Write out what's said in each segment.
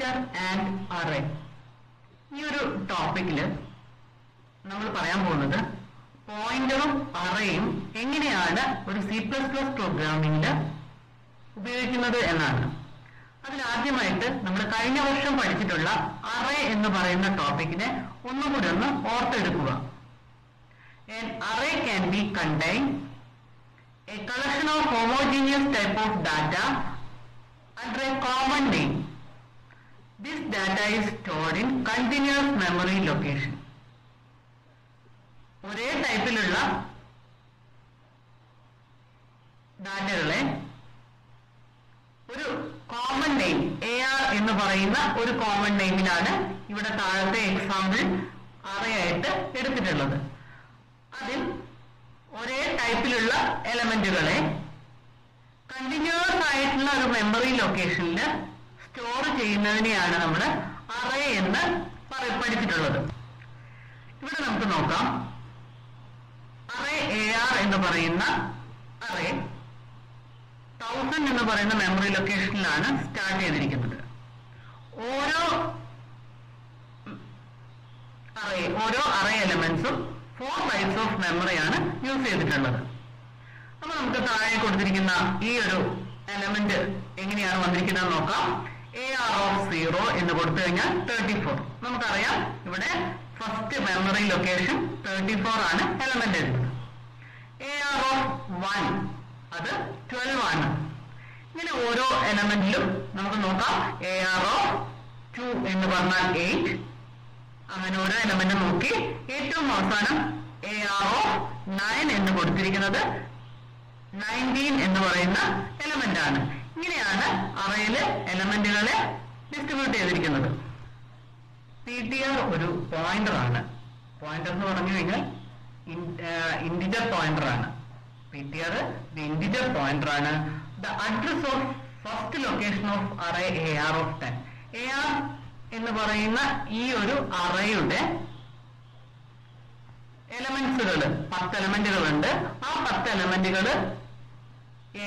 Pointer and array. ഈ ഒരു ടോപ്പിക്കില് നമ്മൾ പറയാൻ പോകുന്നത് പോയിന്ററും അറേയും എങ്ങനെയാണ് ഒരു C++ പ്രോഗ്രാമിംഗില് ഉപയോഗിക്കുന്നത് എന്നാണ്. അതിലാദ്യമായിട്ട് നമ്മൾ കഴിഞ്ഞ വർഷം പഠിച്ചിട്ടുള്ള അറേ എന്ന് പറയുന്ന ടോപ്പിക്കിനെ ഒന്നുകൂടി ഒന്ന് ഓർത്തെടുക്കുക. An array can be contain a collection of homogeneous type of data under a common name. This data is stored in continuous memory location. ഒരേ ടൈപ്പിലുള്ള ഡാറ്റകളെ ഒരു കോമൺ നെയിം AR എന്ന് പറയുന്ന ഒരു കോമൺ നെയിമിലാണ് ഇവിടെ താഴത്തെ എക്സാമ്പിൾ അറേ ആയിട്ട് എടുത്തിട്ടുള്ളത്. അതിൽ ഒരേ ടൈപ്പിലുള്ള എലമെന്റുകളെ കണ്ടിന്യൂസ് ആയിട്ടുള്ള ഒരു മെമ്മറി ലൊക്കേഷനിൽ സ്റ്റോർ ചെയ്യുന്നതിനെയാണ് നമ്മൾ അറേ എന്ന് പഠിച്ചിട്ടുള്ളത്. ഇവിടെ നമുക്ക് നോക്കാം. അറേ AR എന്ന് പറയുന്ന അറേ 1000 എന്ന് പറയുന്ന മെമ്മറി ലൊക്കേഷനിലാണ് സ്റ്റാർട്ട് ചെയ്തിരിക്കുന്നത്. ഓരോ അറേ എലമെന്റ്സും 4 ബൈറ്റ്സ് ഓഫ് മെമ്മറിയാണ് യൂസ് ചെയ്തിട്ടുള്ളത്. അപ്പൊ നമുക്ക് താഴെ കൊടുത്തിരിക്കുന്ന ഈ ഒരു എലമെന്റ് എങ്ങനെയാണ് വന്നിരിക്കുന്നത് നോക്കാം. AR of 0 എന്ന് കൊടുത്തു കഴിഞ്ഞാൽ 34. നമുക്കറിയാം ഇവിടെ ഫസ്റ്റ് മെമ്മറി ലൊക്കേഷൻ 34 ആണ് എലമെന്റ് എഴുതുന്നത്. AR of 1 അത് 12 ആണ്. ഇങ്ങനെ ഓരോ എലമെന്റിലും നമുക്ക് നോക്കാം. AR of 2 എന്ന് പറഞ്ഞാൽ 8. അങ്ങനെ ഓരോ എലമെന്റ് നോക്കി ഏറ്റവും അവസാനം AR of 9 എന്ന് കൊടുത്തിരിക്കുന്നത് 19 എന്ന് പറയുന്ന എലമെന്റ് ആണ്. ഇങ്ങനെയാണ് അറേയില് എലമെന്റുകളെ ഡിസ്ട്രിബ്യൂട്ട് ചെയ്തിരിക്കുന്നത്. PTR ഒരു പോയിന്റർ ആണ്. പോയിന്റർ എന്ന് പറഞ്ഞു കഴിഞ്ഞാൽ ഇന്റിജർ പോയിന്റർ ആണ്. PTR ഇന്റിജർ പോയിന്റർ ആണ്. The address of first location of array AR of 10. AR എന്ന് പറയുന്ന ഈ ഒരു അറേയുടെ എലമെന്റ്സുകൾ 10 എലമെന്റുകളുണ്ട്. ആ 10 എലമെന്റുകൾ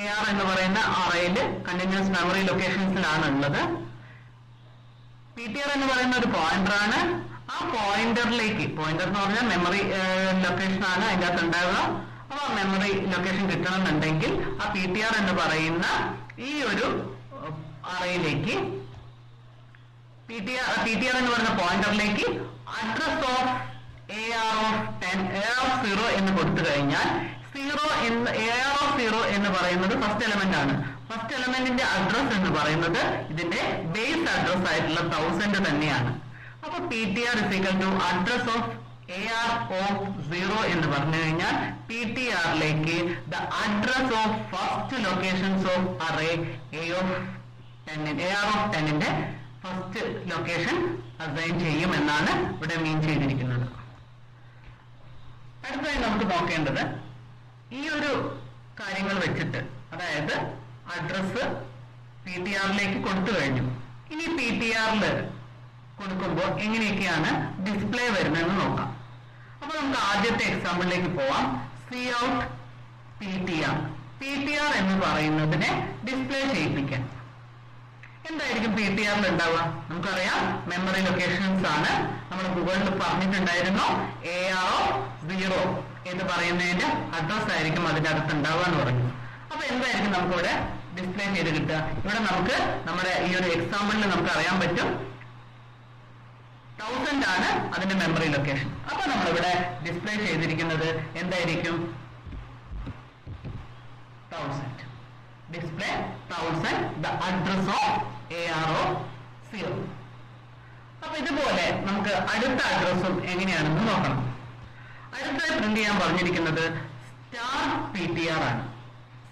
AR എന്ന് പറയുന്ന അറേയില് കണ്ടിന്യൂസ് മെമ്മറി ലൊക്കേഷൻസിലാണ് ഉള്ളത്. PTR എന്ന് പറയുന്ന ഒരു പോയിന്റർ ആണ്. ആ പോയിന്ററിലേക്ക്, പോയിന്റർ എന്ന് പറഞ്ഞാൽ മെമ്മറി ലൊക്കേഷൻ ആണ് അതിൻ്റെ അകത്ത് ഉണ്ടാവുക. അപ്പൊ മെമ്മറി ലൊക്കേഷൻ കിട്ടണമെന്നുണ്ടെങ്കിൽ ആ PTR എന്ന് പറയുന്ന ഈ ഒരു അറേയിലേക്ക് PTR എന്ന് പറയുന്ന പോയിന്ററിലേക്ക് അഡ്രസ് ഓഫ് AR of 0 എന്ന് കൊടുത്തു കഴിഞ്ഞാൽ AR of 0 എന്ന് പറയുന്നത് ഫസ്റ്റ് എലമെന്റ് ആണ്. ഫസ്റ്റ് എലമെന്റിന്റെ അഡ്രസ് എന്ന് പറയുന്നത് ഇതിന്റെ ബേസ് അഡ്രസ് ആയിട്ടുള്ള 1000 തന്നെയാണ്. അപ്പൊ PTR is equal to address of AR of 0 എന്ന് പറഞ്ഞു കഴിഞ്ഞാൽ PTRലേക്ക് the address of first locations of array AR of 10ന്റെ ഫസ്റ്റ് ലൊക്കേഷൻ അസൈൻ ചെയ്യും എന്നാണ് ഇവിടെ മീൻ ചെയ്തിരിക്കുന്നത്. അടുത്തതായി നമുക്ക് നോക്കേണ്ടത് ഈ ഒരു കാര്യങ്ങൾ വെച്ചിട്ട്, അതായത് അഡ്രസ് PTRലേക്ക് കൊടുത്തു കഴിഞ്ഞു. ഇനി PTRൽ കൊടുക്കുമ്പോൾ എങ്ങനെയൊക്കെയാണ് ഡിസ്പ്ലേ വരുന്നതെന്ന് നോക്കാം. അപ്പൊ നമുക്ക് ആദ്യത്തെ എക്സാമ്പിളിലേക്ക് പോവാം. Cout PTR. PTR എന്ന് പറയുന്നതിനെ ഡിസ്പ്ലേ ചെയ്യിപ്പിക്കാൻ എന്തായിരിക്കും PTRൽ ഉണ്ടാവുക? നമുക്കറിയാം മെമ്മറി ലൊക്കേഷൻസ് ആണ്. നമ്മൾ മുകളിൽ പറഞ്ഞിട്ടുണ്ടായിരുന്നു AR of 0 എന്ന് പറയുന്നതിന്റെ അഡ്രസ് ആയിരിക്കും അതിന്റെ അടുത്ത് ഉണ്ടാവുക എന്ന് പറഞ്ഞു. അപ്പൊ എന്തായിരിക്കും നമുക്ക് ഇവിടെ ഡിസ്പ്ലേ ചെയ്ത് കിട്ടുക? ഇവിടെ നമുക്ക് നമ്മുടെ ഈ ഒരു എക്സാമ്പിളിൽ നമുക്ക് അറിയാൻ പറ്റും 1000 ആണ് അതിന്റെ മെമ്മറി ലൊക്കേഷൻ. അപ്പൊ നമ്മളിവിടെ ഡിസ്പ്ലേ ചെയ്തിരിക്കുന്നത് എന്തായിരിക്കും? 1000. Display 1000 the address of AR of 0. അപ്പൊ ഇതുപോലെ നമുക്ക് അടുത്ത അഡ്രസ്സും എങ്ങനെയാണെന്ന് നോക്കണം. അടുത്തായി പ്രിന്റ് ചെയ്യാൻ പറഞ്ഞിരിക്കുന്നത് സ്റ്റാർ PTR ആണ്.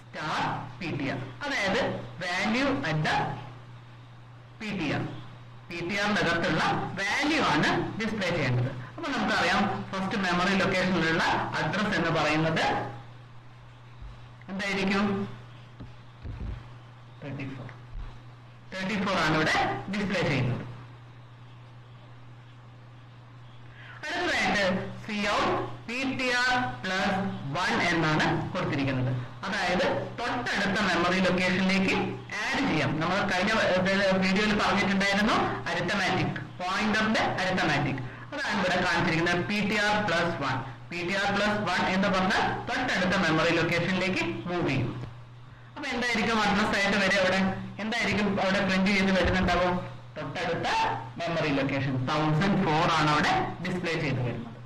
സ്റ്റാർ PTR അതായത് വാല്യൂ അറ്റ് ദ PTRനകത്തുള്ള വാല്യൂ ആണ് ഡിസ്പ്ലേ ചെയ്യേണ്ടത്. അപ്പൊ നമുക്കറിയാം ഫസ്റ്റ് മെമ്മറി ലൊക്കേഷനിലുള്ള അഡ്രസ് എന്ന് പറയുന്നത് എന്തായിരിക്കും? 34 ആണ് ഇവിടെ ഡിസ്പ്ലേ ചെയ്യുന്നത്. അടുത്തതായിട്ട് Cout PTR plus 1 എന്നാണ് കൊടുത്തിരിക്കുന്നത്. അതായത് തൊട്ടടുത്ത മെമ്മറി ലൊക്കേഷനിലേക്ക് ആഡ് ആഡ് ചെയ്യാം. നമ്മൾ കഴിഞ്ഞ വീഡിയോയിൽ പറഞ്ഞിട്ടുണ്ടായിരുന്നു അരിത്തമാറ്റിക്, പോയിന്ററിന്റെ അരിത്തമാറ്റിക്. അതാണ് ഇവിടെ കാണിച്ചിരിക്കുന്നത്. PTR+1. PTR+1 എന്ന് പറഞ്ഞാൽ തൊട്ടടുത്ത മെമ്മറി ലൊക്കേഷനിലേക്ക് മൂവ് ചെയ്യും. അപ്പൊ എന്തായിരിക്കും അഡ്രസ് ആയിട്ട് വരെ അവിടെ എന്തായിരിക്കും അവിടെ പ്രിന്റ് ചെയ്ത് വരുന്നുണ്ടാവും? തൊട്ടടുത്ത മെമ്മറി ലൊക്കേഷൻ 1004 ആണ് അവിടെ ഡിസ്പ്ലേ ചെയ്ത് വരുന്നത്.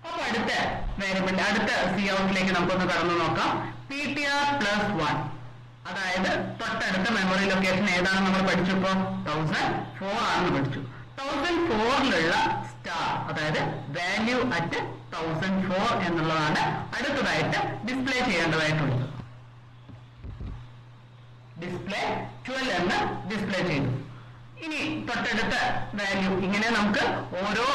അപ്പൊ അടുത്ത വേരിയബിളിന്റെ അടുത്ത Coutലേക്ക് നമുക്കൊന്ന് കടന്നു നോക്കാം. PTR+1, അതായത് തൊട്ടടുത്ത മെമ്മറി ലൊക്കേഷൻ ഏതാണ് നമ്മൾ പഠിച്ചപ്പോ? 1004 ആണെന്ന് പഠിച്ചു. 1004ലുള്ള സ്റ്റാർ, അതായത് വാല്യൂ അറ്റ് 1004 എന്നുള്ളതാണ് അടുത്തതായിട്ട് ഡിസ്പ്ലേ ചെയ്യേണ്ടതായിട്ടുള്ളത്. ഡിസ്പ്ലേ 12 എന്ന് ഡിസ്പ്ലേ ചെയ്തു. ഇനി തൊട്ടടുത്ത വാല്യൂ, ഇങ്ങനെ നമുക്ക് ഓരോ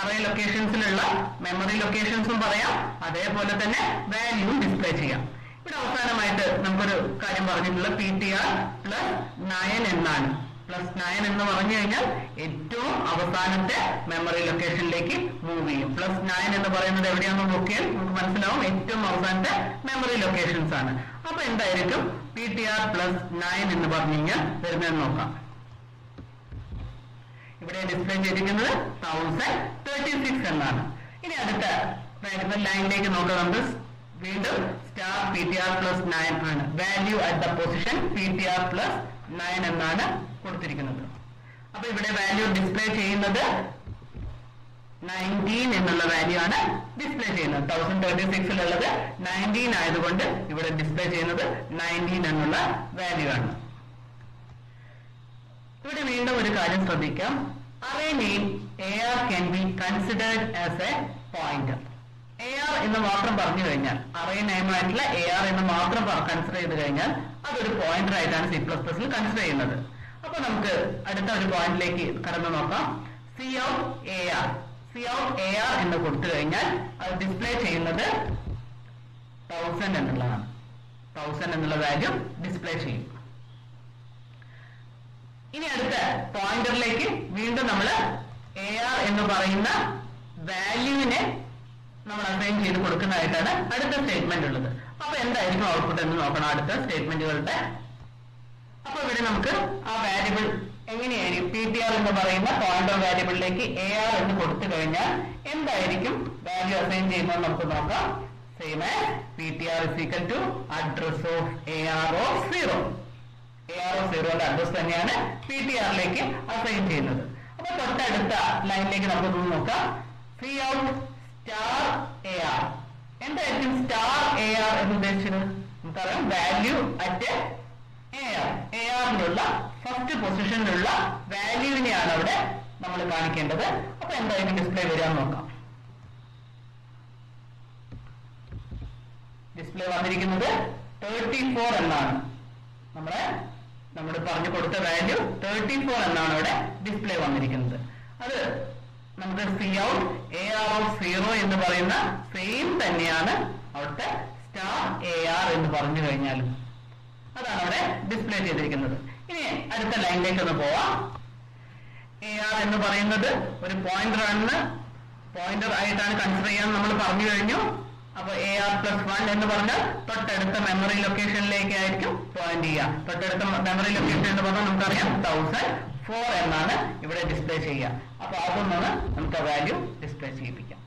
അറേ ലൊക്കേഷൻസിലുള്ള മെമ്മറി ലൊക്കേഷൻസും പറയാം, അതേപോലെ തന്നെ വാല്യൂ ഡിസ്പ്ലേ ചെയ്യാം. ഇവിടെ അവസാനമായിട്ട് നമുക്കൊരു കാര്യം പറഞ്ഞിട്ടുള്ള PTR+9 എന്നാണ്. +9 എന്ന് പറഞ്ഞു കഴിഞ്ഞാൽ ഏറ്റവും അവസാനത്തെ മെമ്മറി ലൊക്കേഷനിലേക്ക് മൂവ് ചെയ്യും. +9 എന്ന് പറയുന്നത് എവിടെയാണെന്ന് നോക്കിയാൽ നമുക്ക് മനസ്സിലാവും, ഏറ്റവും അവസാനത്തെ മെമ്മറി ലൊക്കേഷൻസ് ആണ്. അപ്പൊ എന്തായിരിക്കും PTR+9 എന്ന് പറഞ്ഞു കഴിഞ്ഞാൽ വരുന്നതെന്ന് നോക്കാം. ഇവിടെ ഡിസ്പ്ലേ ചെയ്തിരിക്കുന്നത് 1036 എന്നാണ്. ഇനി അടുത്ത ലൈനിലേക്ക് നോക്കാം. നമുക്ക് വീണ്ടും സ്റ്റാർ PTR+9 ആണ്. Value at the position PTR+9 എന്നാണ് കൊടുത്തിരിക്കുന്നത്. അപ്പൊ ഇവിടെ വാല്യൂ ഡിസ്പ്ലേ ചെയ്യുന്നത് 19 എന്നുള്ള വാല്യൂ ആണ് ഡിസ്പ്ലേ ചെയ്യുന്നത്. 1036ലുള്ളത് 19 ആയതുകൊണ്ട് ഇവിടെ ഡിസ്പ്ലേ ചെയ്യുന്നത് 19 എന്നുള്ള വാല്യൂ ആണ്. ഇവിടെ വീണ്ടും ഒരു കാര്യം ശ്രദ്ധിക്കാം. array name AR can be considered as a pointer. AR എന്ന് മാത്രം പറഞ്ഞു കഴിഞ്ഞാൽ, array name ആയിട്ടുള്ള AR എന്ന് മാത്രം കൺസിഡർ ചെയ്ത് കഴിഞ്ഞാൽ അതൊരു പോയിന്റർ ആയിട്ടാണ് C++ കൺസിഡർ ചെയ്യുന്നത്. അപ്പൊ നമുക്ക് അടുത്ത ഒരു പോയിന്റിലേക്ക് കടന്നു നോക്കാം. Cout_AR എന്ന് കൊടുത്തു കഴിഞ്ഞാൽ അത് ഡിസ്പ്ലേ ചെയ്യുന്നത് 1000 എന്നുള്ളതാണ്. 1000 എന്നുള്ള വാല്യൂ ഡിസ്പ്ലേ ചെയ്യും. ഇനി അടുത്ത പോയിന്ററിലേക്ക് വീണ്ടും നമ്മൾ AR എന്ന് പറയുന്ന വാല്യൂവിനെ നമ്മൾ അസൈൻ ചെയ്ത് കൊടുക്കുന്നതായിട്ടാണ് അടുത്ത സ്റ്റേറ്റ്മെന്റ് ഉള്ളത്. അപ്പൊ എന്തായിരിക്കും ഔട്ട്പുട്ട് എന്ന് നോക്കണം അടുത്ത സ്റ്റേറ്റ്മെന്റുകളുടെ. അപ്പൊ ഇവിടെ നമുക്ക് ആ വാല്യൂബിൾ എങ്ങനെയായിരിക്കും PTR എന്ന് പറയുന്ന പോയിന്റർ വാല്യൂബിളിലേക്ക് AR എന്ന് കൊടുത്തു കഴിഞ്ഞാൽ എന്തായിരിക്കും വാല്യൂ അസൈൻ ചെയ്യുന്നത് നമുക്ക് നോക്കാം. Same as PTR is equal to address of AR of 0. AR of 0ന്റെ address തന്നെയാണ് PTRലേക്ക് അസൈൻ ചെയ്യുന്നത്. അപ്പൊ തൊട്ടടുത്ത ലൈനിലേക്ക് നമുക്ക് നോക്കാം. Cout_AR. എന്തായിരിക്കും സ്റ്റാർ AR എന്ന് ഉദ്ദേശിച്ചത്? നമുക്കറിയാം വാല്യൂ അറ്റ് AR-നുള്ള ഫസ്റ്റ് പൊസിഷനിലുള്ള വാല്യൂവിനെയാണ് അവിടെ നമ്മൾ കാണിക്കേണ്ടത്. അപ്പൊ എന്തായിരിക്കും ഡിസ്പ്ലേ വരാൻ നോക്കാം. ഡിസ്പ്ലേ വന്നിരിക്കുന്നത് 34 എന്നാണ്. നമ്മൾ പറഞ്ഞു കൊടുത്ത വാല്യൂ 34 എന്നാണ് ഇവിടെ ഡിസ്പ്ലേ വന്നിരിക്കുന്നത്. അത് നമുക്ക് Cout_AR of 0 എന്ന് പറയുന്ന സെയിം തന്നെയാണ് അവിടുത്തെ സ്റ്റാർ AR എന്ന് പറഞ്ഞു കഴിഞ്ഞാലും അതാണ് അവിടെ ഡിസ്പ്ലേ ചെയ്തിരിക്കുന്നത്. ഇനി അടുത്ത ലൈനിലേക്ക് ഒന്ന് പോവാം. AR എന്ന് പറയുന്നത് ഒരു പോയിന്റർ ആയിട്ടാണ് കൺസിഡർ ചെയ്യാൻ നമ്മൾ പറഞ്ഞു കഴിഞ്ഞു. അപ്പൊ AR+1 എന്ന് പറഞ്ഞാൽ തൊട്ടടുത്ത മെമ്മറി ലൊക്കേഷനിലേക്ക് ആയിരിക്കും പോയിന്റ് ചെയ്യുക. തൊട്ടടുത്ത മെമ്മറി ലൊക്കേഷൻ എന്ന് പറഞ്ഞാൽ നമുക്കറിയാം 1004 എന്നാണ് ഇവിടെ ഡിസ്പ്ലേ ചെയ്യുക. അപ്പൊ അതൊന്നാണ് നമുക്ക് ആ വാല്യൂ ഡിസ്പ്ലേ ചെയ്യിപ്പിക്കാം.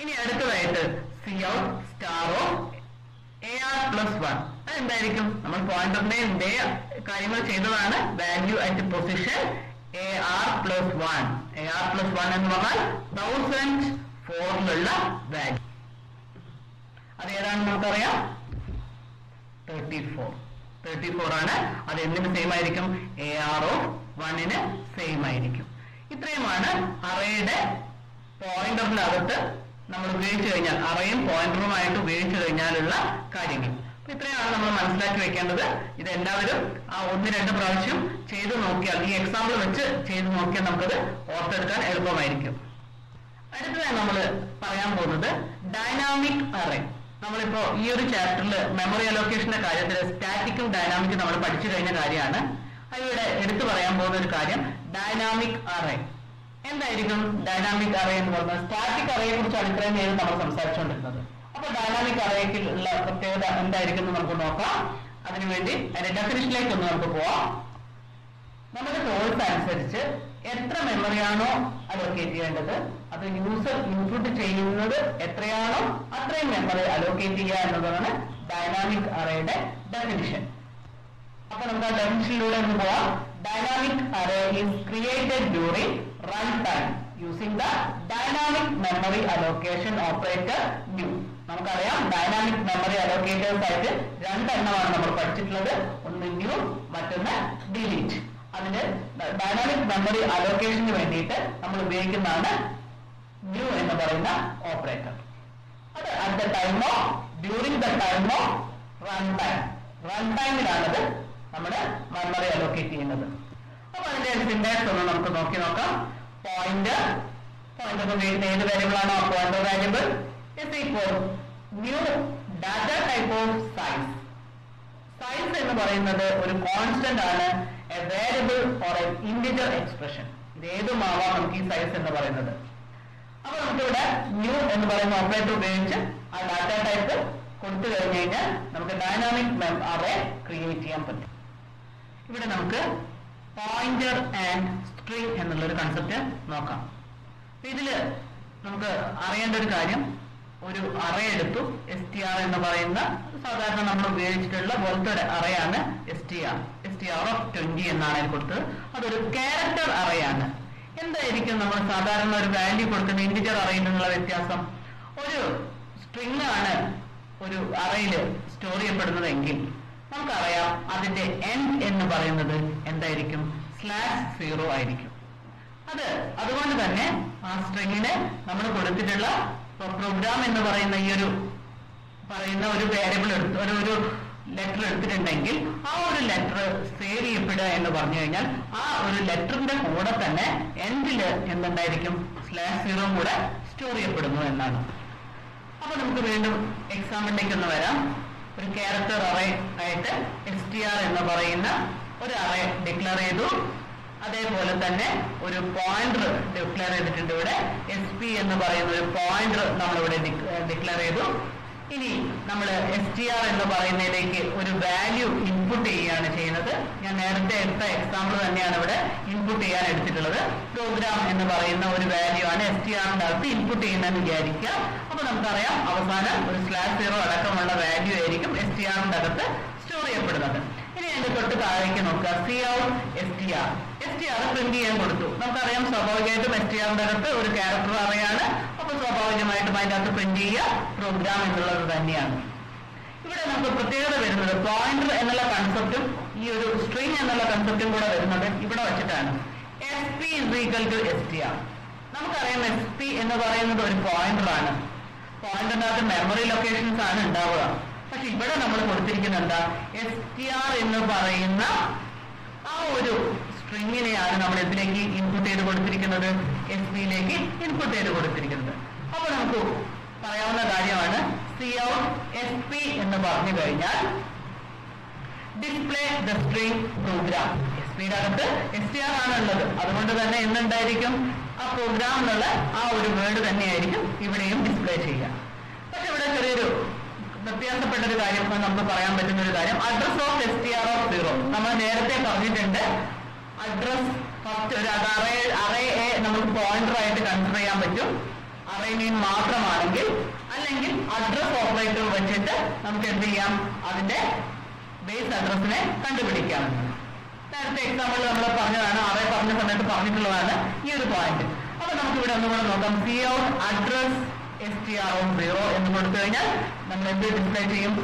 ഇനി അടുത്തതായിട്ട് Cout_AR+1 അതെന്തായിരിക്കും? നമ്മൾ പോയിന്ററിന്റെ ഇതേ കാര്യങ്ങൾ ചെയ്തതാണ്. Value at position AR+1. AR+1 എന്ന് പറഞ്ഞാൽ 1004ലുള്ള വാല്യൂ. അതേതാണെന്ന് നമുക്കറിയാം 34 ആണ്. അത് എന്തിന് സെയിം ആയിരിക്കും? AR_1 സെയിം ആയിരിക്കും. ഇത്രയുമാണ് അറേയുടെ പോയിന്ററിന്റെ അകത്ത് നമ്മൾ ഉപയോഗിച്ചു കഴിഞ്ഞാൽ, അറേയും പോയിന്ററുമായിട്ട് ഉപയോഗിച്ചു കഴിഞ്ഞാലുള്ള കാര്യങ്ങൾ. അപ്പൊ ഇത്രയാണ് നമ്മൾ മനസ്സിലാക്കി വെക്കേണ്ടത്. ഇത് എല്ലാവരും ആ 1-2 പ്രാവശ്യം ചെയ്തു നോക്കിയാൽ, ഈ എക്സാമ്പിൾ വെച്ച് ചെയ്തു നോക്കിയാൽ നമുക്കത് ഓർത്തെടുക്കാൻ എളുപ്പമായിരിക്കും. അടുത്തതായി നമ്മൾ പറയാൻ പോകുന്നത് ഡൈനാമിക് അറേ. നമ്മളിപ്പോ ഈ ഒരു ചാപ്റ്ററിൽ മെമ്മറി അലോക്കേഷന്റെ കാര്യത്തിൽ സ്റ്റാറ്റിക്കും ഡൈനാമിക്കും നമ്മൾ പഠിച്ചു കഴിഞ്ഞ കാര്യമാണ്. അതിവിടെ എടുത്തു പറയാൻ പോകുന്ന ഒരു കാര്യം ഡൈനാമിക് അറേ. എന്തായിരിക്കും ഡൈനാമിക് അറേ എന്ന് പറഞ്ഞാൽ? സ്റ്റാറ്റിക് അറേയെ കുറിച്ചാണ് ഇത്രയും നേരം നമ്മൾ സംസാരിച്ചുകൊണ്ടിരുന്നത്. അപ്പൊ ഡൈനാമിക് അറേക്കുള്ള പ്രത്യേകത എന്തായിരിക്കും എന്ന് നമുക്ക് നോക്കാം. അതിനുവേണ്ടി അതിന്റെ ഡെഫിനിഷനിലേക്ക് ഒന്ന് നമുക്ക് പോവാം. നമ്മുടെ കോഴ്സ് അനുസരിച്ച് എത്ര മെമ്മറിയാണോ അലോക്കേറ്റ് ചെയ്യേണ്ടത് അത് യൂസർ ഇൻപുട്ട് ചെയ്യുന്നത് എത്രയാണോ അത്രയും മെമ്മറി അലോക്കേറ്റ് ചെയ്യുക എന്നതാണ് ഡൈനാമിക് അറേയുടെ ഡെഫിനിഷൻ. അപ്പൊ നമുക്ക് ആ ഡെഫിനിഷനിലൂടെ ഒന്ന് പോവാം. Dynamic array is created during run time using the dynamic memory allocation operator new. നമുക്കറിയാം ഡൈനാമിക് മെമ്മറി അലോക്കേറ്റേഴ്സ് ആയിട്ട് രണ്ടെണ്ണമാണ് നമ്മൾ പഠിച്ചിട്ടുള്ളത്. ഒന്ന് ന്യൂ, മറ്റൊന്ന് ഡിലീറ്റ്. അതിന് ഡൈനാമിക് മെമ്മറി അലോക്കേഷന് വേണ്ടിയിട്ട് നമ്മൾ ഉപയോഗിക്കുന്നതാണ് ന്യൂ എന്ന് പറയുന്ന ഓപ്പറേറ്റർ. അത് അറ്റ് ദ ടൈമോ ഡ്യൂറിംഗ് ദ ടൈമോ റൺ ടൈം, റൺ ടൈമിലാണത് നമ്മൾ മെമ്മറി അലോക്കേറ്റ് ചെയ്യുന്നത്. അപ്പൊ അതിന്റെ സിന്റാക്സ് ഒന്ന് നമുക്ക് നോക്കാം. പോയിന്റർ ഉപയോഗിക്കുന്ന ഏത് വേരിയബിൾ ആണോ pointer variable is equal new data type of size. Size എന്ന് പറയുന്നത് ഒരു കോൺസ്റ്റന്റ് ആണ്, A variable or A integer expression. ഇത് ഏതുമാവാം നമുക്ക് ഈ സൈസ് എന്ന് പറയുന്നത്. അപ്പൊ നമുക്കിവിടെ ന്യൂ എന്ന് പറയുന്ന ഓപ്പറേറ്റർ ഉപയോഗിച്ച് ആ ഡാറ്റ ടൈപ്പ് കൊടുത്തു കഴിഞ്ഞു കഴിഞ്ഞാൽ നമുക്ക് ഡൈനാമിക് അറേ ക്രിയേറ്റ് ചെയ്യാൻ പറ്റും. ഇവിടെ നമുക്ക് പോയിന്റർ ആൻഡ് സ്ട്രിംഗ് എന്നുള്ളൊരു കൺസെപ്റ്റ് നോക്കാം. ഇതില് നമുക്ക് അറിയേണ്ട ഒരു കാര്യം, ഒരു അറേ എടുത്തു, str എന്ന് പറയുന്ന സാധാരണ നമ്മൾ ഉപയോഗിച്ചിട്ടുള്ള പോലത്തെ ഒരു അറേയാണ് str of 20 എന്നാണ് അതിൽ കൊടുത്തത്. അതൊരു ക്യാരക്ടർ അറേയാണ്. എന്തായിരിക്കും നമ്മൾ സാധാരണ ഒരു വാല്യൂ കൊടുക്കുന്ന ഇന്റിജർ അറേയിൽ നിന്നുള്ള വ്യത്യാസം? ഒരു സ്ട്രിംഗ് ആണ് ഒരു അറേയിൽ സ്റ്റോർ ചെയ്യപ്പെടുന്നതെങ്കിൽ നമുക്കറിയാം അതിന്റെ എൻഡ് എന്ന് പറയുന്നത് എന്തായിരിക്കും? /0 ആയിരിക്കും. അതുകൊണ്ട് തന്നെ ആ സ്ട്രിങ്ങിന് നമ്മൾ കൊടുത്തിട്ടുള്ള പ്രോഗ്രാം എന്ന് പറയുന്ന ഒരു വേരിയബിൾ ഒരു ലെറ്റർ എടുത്തിട്ടുണ്ടെങ്കിൽ ആ ഒരു ലെറ്റർ സേവ് ചെയ്യപ്പെടുക എന്ന് പറഞ്ഞു കഴിഞ്ഞാൽ ആ ഒരു ലെറ്ററിന്റെ കൂടെ തന്നെ എൻഡില് എന്തുണ്ടായിരിക്കും? /0 കൂടെ സ്റ്റോർ ചെയ്യപ്പെടുന്നു എന്നാണ്. അപ്പൊ നമുക്ക് വീണ്ടും എക്സാമ്പിളിലേക്ക് ഒന്ന് വരാം. ഒരു ക്യാരക്ടർ അറേ ആയിട്ട് str എന്ന് പറയുന്ന ഒരു അറേ ഡിക്ലെയർ ചെയ്തു. അതേപോലെ തന്നെ ഒരു പോയിന്റർ ഡിക്ലെയർ ചെയ്തിട്ടുണ്ട്. ഇവിടെ sp എന്ന് പറയുന്ന ഒരു പോയിന്റർ നമ്മളിവിടെ ഡിക്ലെയർ ചെയ്തു. ഇനി നമ്മൾ str എന്ന് പറയുന്നതിലേക്ക് ഒരു വാല്യൂ ഇൻപുട്ട് ചെയ്യുകയാണ് ചെയ്യുന്നത്. ഞാൻ നേരത്തെ എടുത്ത എക്സാമ്പിൾ തന്നെയാണ് ഇവിടെ ഇൻപുട്ട് ചെയ്യാൻ എടുത്തിട്ടുള്ളത്. പ്രോഗ്രാം എന്ന് പറയുന്ന ഒരു വാല്യൂ ആണ് str-ന്റെ അകത്ത് ഇൻപുട്ട് ചെയ്യുന്നതെന്ന് വിചാരിക്കുക. അപ്പൊ നമുക്കറിയാം അവസാനം ഒരു /0 അടക്കമുള്ള വാല്യൂ ആയിരിക്കും str-ന്റെ അകത്ത് സ്റ്റോർ ചെയ്യപ്പെടുന്നത്. ഇനി അതിന്റെ തൊട്ട് താഴേക്ക് നോക്കുക. str പ്രിന്റ് ചെയ്യാൻ കൊടുത്തു. നമുക്കറിയാം സ്വാഭാവികമായിട്ടും str-ന്റെ അകത്ത് ഒരു ക്യാരക്ടർ അറേയാണ്. അപ്പൊ സ്വാഭാവികമായിട്ടും അതിന്റെ അകത്ത് പ്രിന്റ് ചെയ്യുക പ്രോഗ്രാം എന്നുള്ളത് തന്നെയാണ്. ഇവിടെ നമുക്ക് പ്രത്യേകത വരുന്നത് പോയിന്റർ എന്നുള്ള കൺസെപ്റ്റും ഈ ഒരു സ്ട്രിംഗ് എന്നുള്ള കൺസെപ്റ്റും കൂടെ വരുന്നത് ഇവിടെ വെച്ചിട്ടാണ്. sp = str. നമുക്കറിയാം sp എന്ന് പറയുന്നത് ഒരു പോയിന്റർ ആണ്. പോയിന്ററിന്റെ അകത്ത് മെമ്മറി ലൊക്കേഷൻസ് ആണ് ഉണ്ടാവുക. പക്ഷെ ഇവിടെ നമ്മൾ കൊടുത്തിരിക്കുന്നത് എന്താ? str എന്ന് പറയുന്ന ആ ഒരു സ്ട്രിങ്ങിനെയാണ് നമ്മൾ ഇതിലേക്ക് ഇൻപുട്ട് ചെയ്ത് കൊടുത്തിരിക്കുന്നത്, sp-യിലേക്ക് ഇൻപുട്ട് ചെയ്ത് കൊടുത്തിരിക്കുന്നത്. അപ്പൊ നമുക്ക് പറയാവുന്ന കാര്യമാണ് cout sp എന്ന് പറഞ്ഞു കഴിഞ്ഞാൽ ഡിസ്പ്ലേ ദ സ്ട്രിംഗ് പ്രോഗ്രാം. sp-യുടെ അകത്ത് str ആണ് ഉള്ളത്. അതുകൊണ്ട് തന്നെ എന്തുണ്ടായിരിക്കും? ആ പ്രോഗ്രാം എന്നുള്ള ആ ഒരു വേർഡ് തന്നെയായിരിക്കും ഇവിടെയും ഡിസ്പ്ലേ ചെയ്യുക. പക്ഷെ ഇവിടെ ചെറിയൊരു വ്യത്യാസപ്പെട്ട ഒരു കാര്യം നമുക്ക് പറയാൻ പറ്റുന്ന ഒരു കാര്യം, അഡ്രസ് ഓഫ് str0. നമ്മൾ നേരത്തെ പറഞ്ഞിട്ടുണ്ട് അഡ്രസ് ഫസ്റ്റ് ഒരു അറേയെ നമുക്ക് പോയിന്റർ ആയിട്ട് കൺസിഡർ ചെയ്യാൻ പറ്റും അറേ നെയിം മാത്രമാണെങ്കിൽ. അല്ലെങ്കിൽ അഡ്രസ് ഓപ്പറേറ്റർ വെച്ചിട്ട് നമുക്ക് എന്ത് ചെയ്യാം? അതിന്റെ ബേസ് അഡ്രസ്സിനെ കണ്ടുപിടിക്കാം. നേരത്തെ എക്സാമ്പിൾ നമ്മൾ പറഞ്ഞതാണ്, അറേ പറഞ്ഞ സമയത്ത് പറഞ്ഞിട്ടുള്ളതാണ് ഈ ഒരു പോയിന്റ്. അപ്പൊ നമുക്ക് ഇവിടെ ഒന്നുകൂടെ നോക്കാം. cout അഡ്രസ് str0 എന്ന് കൊടുത്തു കഴിഞ്ഞാൽ നമ്മൾ എന്ത് ഡിസ്പ്ലേ ചെയ്യും?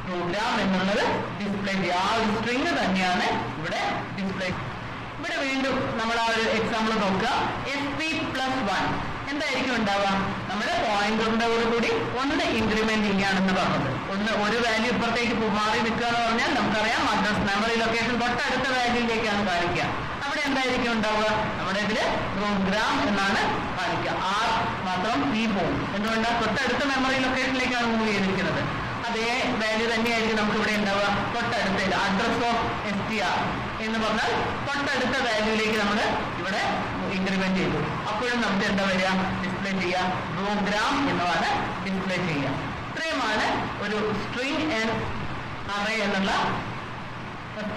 പ്രോഗ്രാം എന്നുള്ളത് ഡിസ്പ്ലേ ചെയ്യും. ആ ഒരു സ്ട്രിംഗ് തന്നെയാണ് ഇവിടെ ഡിസ്പ്ലേ. ഇവിടെ വീണ്ടും നമ്മൾ ആ ഒരു എക്സാമ്പിൾ നോക്കുക. sp+1 എന്തായിരിക്കും ഉണ്ടാവുക? നമ്മുടെ പോയിന്ററിന്റെ കൂടി ഒന്ന് ഇൻക്രിമെന്റ് ചെയ്യാണെന്ന് പറഞ്ഞത്. ഒരു വാല്യൂ ഇപ്പുറത്തേക്ക് മാറി നിൽക്കുക എന്ന് പറഞ്ഞാൽ നമുക്കറിയാം അഡ്രസ് മെമ്മറി ലൊക്കേഷൻ തൊട്ടടുത്ത വാല്യൂയിലേക്കാണ് കാണിക്കുക. അവിടെ എന്തായിരിക്കും ഉണ്ടാവുക? നമ്മുടെ ഇതില് പ്രോഗ്രാം എന്നാണ് കാണിക്കുക. r മാത്രം p പോകും. എന്തുകൊണ്ടാണ്? തൊട്ടടുത്ത മെമ്മറി ലൊക്കേഷനിലേക്കാണ് മൂവ് ചെയ്തിരിക്കുന്നത്. അതേ വാല്യൂ തന്നെയായിരിക്കും നമുക്ക് ഇവിടെ ഉണ്ടാവുക തൊട്ടടുത്ത അഡ്രസ് ഓഫ് str എന്ന് പറഞ്ഞാൽ തൊട്ടടുത്ത വാല്യൂയിലേക്ക് നമ്മൾ ഇവിടെ ഇൻക്രിമെന്റ് ചെയ്തു. അപ്പോഴും നമുക്ക് എന്താ വരിക? ഡിസ്പ്ലേ ചെയ്യുക പ്രോഗ്രാം എന്നതാണ് ഡിസ്പ്ലേ ചെയ്യുക. ഇത്രയുമാണ് ഒരു സ്ട്രിംഗ് ആൻഡ് അറേ എന്നുള്ള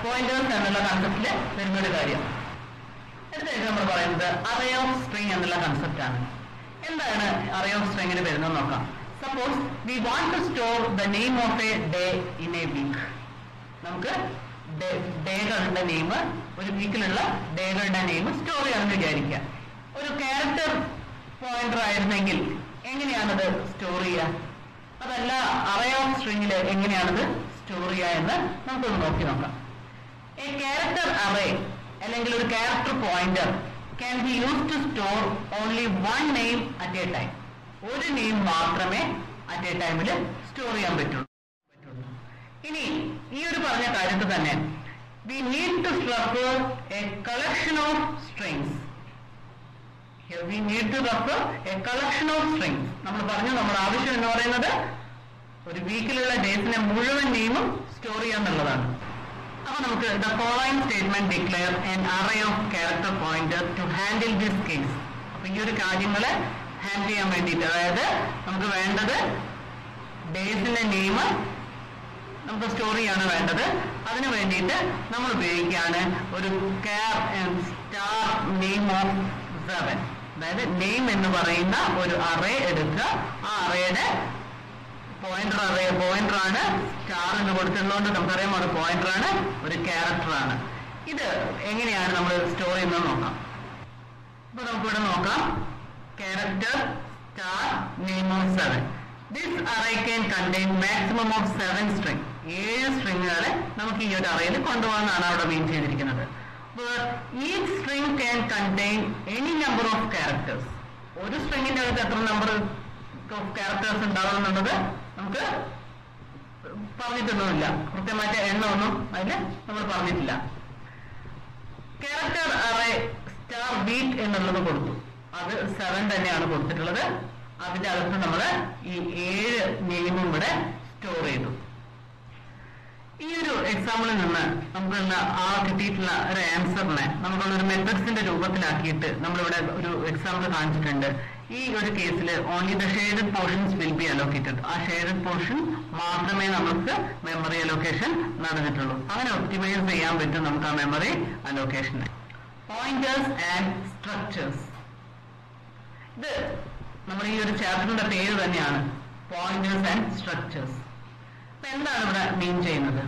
പോയിന്റേഴ്സ് എന്നുള്ള കൺസെപ്റ്റില് വരുന്നൊരു കാര്യം. അടുത്തായിട്ട് നമ്മൾ പറയുന്നത് അറേ ഓഫ് സ്ട്രിങ് എന്നുള്ള കൺസെപ്റ്റ് ആണ്. എന്താണ് അറേ ഓഫ് സ്ട്രിങ്ങിന് വരുന്നത് നോക്കാം. Suppose we want to store the name of a day in a week. നമുക്ക് ഡേകളുടെ നെയിം, ഒരു വീക്കിലുള്ള ഡേകളുടെ നെയിം സ്റ്റോർ ചെയ്യാമെന്ന് വിചാരിക്കുക. ഒരു ക്യാരക്ടർ പോയിന്റർ ആയിരുന്നെങ്കിൽ എങ്ങനെയാണത് സ്റ്റോർ ചെയ്യുക? അതല്ല അറേ ഓഫ് സ്ട്രിങ്ങിൽ എങ്ങനെയാണത് സ്റ്റോർ ചെയ്യുക എന്ന് നമുക്കൊന്ന് നോക്കി നോക്കാം. എ ക്യാരക്ടർ അറേ അല്ലെങ്കിൽ ഒരു character pointer can be used to store only one name at a time. ഒരു നെയിം മാത്രമേ at a ടൈമിൽ സ്റ്റോർ ചെയ്യാൻ പറ്റുള്ളൂ. ഇനി ഈ ഒരു പറഞ്ഞ കാര്യത്തിൽ തന്നെ we need to refer a collection of strings. Here we need to refer a collection of strings. നമ്മൾ പറഞ്ഞു നമ്മുടെ ആവശ്യം എന്ന് പറയുന്നത് ഒരു വീക്കിലുള്ള ഡേയ്സിനെ മുഴുവൻ നെയിമും സ്റ്റോർ ചെയ്യാന്നുള്ളതാണ്. അപ്പോൾ നമുക്ക് the following statement declare an array of character pointer to handle this case. അപ്പോൾ ഈ ഒരു കാര്യങ്ങളെ ഹാൻഡിൽ ചെയ്യാൻ വേണ്ടിയിട്ട്, അതായത് നമുക്ക് വേണ്ടത് ഡേയ്സിന്റെ നെയിം നമുക്ക് സ്റ്റോർ ചെയ്യാണ് വേണ്ടത്. അതിനു വേണ്ടിയിട്ട് നമ്മൾ ഉപയോഗിക്കുകയാണ് ഒരു സ്റ്റാർ നെയിം ഓഫ് 7. അതായത് നെയിം എന്ന് പറയുന്ന ഒരു അറേ എടുക്കുക. ആ അറേയുടെ പോയിന്റർ ആണ്. സ്റ്റാർ എന്ന് കൊടുത്തിട്ടുള്ളതുകൊണ്ട് നമുക്കറിയാം ഒരു പോയിന്റർ ആണ്, ഒരു ക്യാരക്ടർ ആണ്. ഇത് എങ്ങനെയാണ് നമ്മൾ സ്റ്റോർ ചെയ്യുന്നത് നോക്കാം. അപ്പൊ നമുക്കിവിടെ നോക്കാം. Character star name of 7. This array can contain maximum of 7 string. 7 സ്ട്രിങ്ങുകളെ നമുക്ക് ഈ ഒരു അറേയിൽ കൊണ്ടുപോകാനാണ് അവിടെ മീൻ ചെയ്തിരിക്കുന്നത്. Each string can contain any number of characters. ഒരു സ്ട്രിങ്ങിന്റെ അകത്ത് എത്ര നമ്പർ ഓഫ് ക്യാരക്ടേഴ്സ് ഉണ്ടാവും എന്നുള്ളത് നമുക്ക് പറഞ്ഞിട്ടൊന്നുമില്ല. കൃത്യമായിട്ട് എണ്ണമൊന്നും അതിന് നമ്മൾ പറഞ്ഞിട്ടില്ല. ക്യാരക്ടർ അറേ സ്റ്റാർ ബീറ്റ് എന്നുള്ളത് കൊടുത്തു. അത് 7 തന്നെയാണ് കൊടുത്തിട്ടുള്ളത്. അതിന്റെ അകത്ത് നമ്മൾ ഈ 7 നെയിമും ഇവിടെ സ്റ്റോർ ചെയ്തു. ഈ ഒരു എക്സാമ്പിളിൽ നിന്ന് നമുക്ക് കിട്ടിയിട്ടുള്ള ഒരു ആൻസറിനെ നമുക്കുള്ളൊരു മെത്തേഡ്സിന്റെ രൂപത്തിലാക്കിയിട്ട് നമ്മളിവിടെ ഒരു എക്സാമ്പിൾ കാണിച്ചിട്ടുണ്ട്. ഈ ഒരു കേസിൽ only the shaded portions will be allocated. ആ ഷെയ്ഡഡ് പോർഷൻ മാത്രമേ നമുക്ക് മെമ്മറി അലോക്കേഷൻ നടന്നിട്ടുള്ളൂ. അങ്ങനെ ഒപ്റ്റിമൈസ് ചെയ്യാൻ പറ്റും നമുക്ക് ആ മെമ്മറി അലോക്കേഷന്. Pointers and structures. ഇത് നമ്മുടെ ഈ ഒരു ചാപ്റ്ററിന്റെ പേര് തന്നെയാണ്, പോയിന്റേഴ്സ് ആൻഡ് സ്ട്രക്ചേഴ്സ്. അപ്പൊ എന്താണ് ഇവിടെ മീൻ ചെയ്യുന്നത്?